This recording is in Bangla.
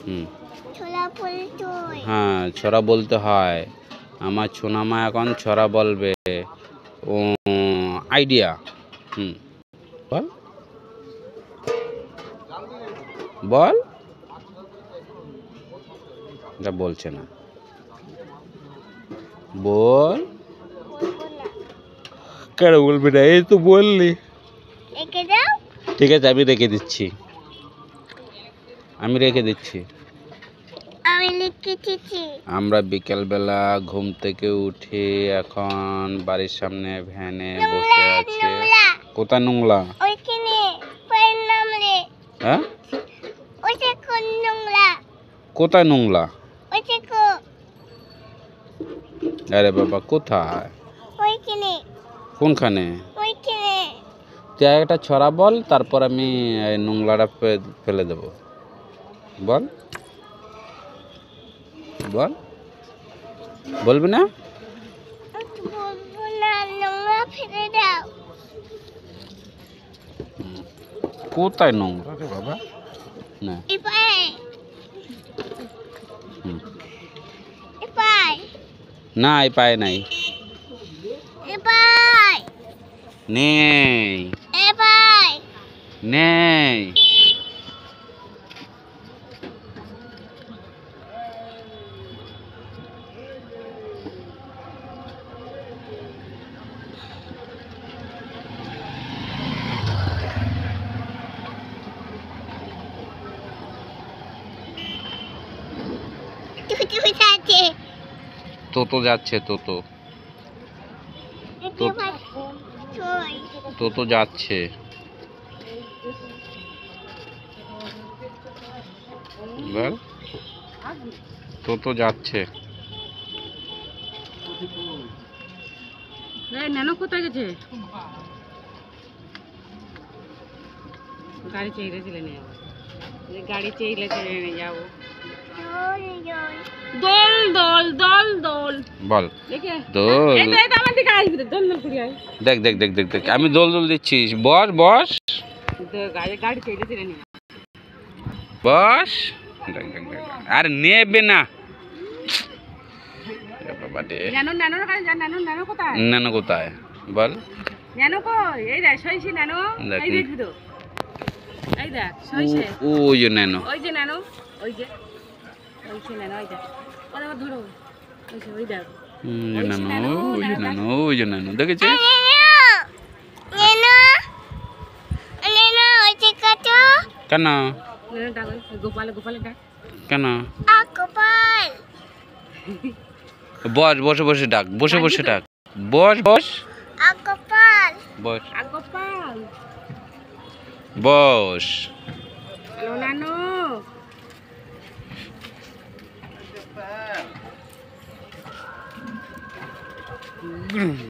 হুম, ছোলা বলতে হয়। হ্যাঁ ছড়া বলতে হয়। আমার সোনামা এখন ছড়া বলবে। ও আইডিয়া। হুম, বল বল। এটা বলছে না, বল। বলবো না। কেন বলবি না? এই তো বললি। এঁকে দাও। ঠিক আছে, আমি রেখে দিচ্ছি, আমি রেখে দিচ্ছি। আমি লিখেছি। আমরা বিকেলবেলা ঘুম থেকে উঠে এখন বাড়ির সামনে ভ্যানে বসে আছি। নোংরা। কোথায় নোংরা? ওইখানে পায়ের নামলে। হ্যাঁ, ওই দেখো নোংরা। কোথায় নোংরা? ওই দেখো আরে বাবা, কোথায়? ওইখানে। কোনখানে? ওইখানে। তুই একটা ছড়া বল, তারপর আমি এই নোংরাটা ফেলে দেবো। বল বল, বলবি না? আমি বলবো না, নোংরা ফেলে দাও। কোথায় নোংরা রে বাবা? না, এপায় হুম, এপায় না এই পায়ে নাই, এপায় নেই এপায়। নেই। তুমি তুমি যাচ্ছে। তোতো যাচ্ছে, তোতো একে ভাই ছয়। তোতো যাচ্ছে। বল, তোতো যাচ্ছে। নানু কোথায় গেছে? গাড়ি চেয়ে নিয়ে যাবো, গাড়ি চেয়ে যাবো। জল জল। দোল দোল দোল দোল। বল, দেখে দোল। এই তো আমার দিকে আসবি, দোল দোল করে আয়। দেখ দেখ দেখ দেখ দেখ, আমি দোল দোল দিচ্ছি। বস বস গাড়ি চেয়ে নিয়ে বস। দেখ দেখ দেখ, আর নেবে না। এ বাবা রে। নানুর কাছে যা। নানু কোথায়? নানু কোথায়? বল। নানু কই? এই দেখ সইছে নানু। দেখ। এই দেখবি তো, এই দেখ সইছে। ওই যে নানু। ওই যে নানু, ওই যে নানু, ওই দেখ। ওরে ধরো, ওই দেখ। ওই যে নানু, ওই যে নানু, ওই যে নানু, দেখেছিস? নেনো নেনো ওই দেখো। কেন? নানু ডাক, গোপালে ডাক। কেন? গোপাল। বস, বসে বসে ডাক, বসে বসে ডাক। বস বস গোপাল। বস গোপাল। বস। হ্যালো নানু।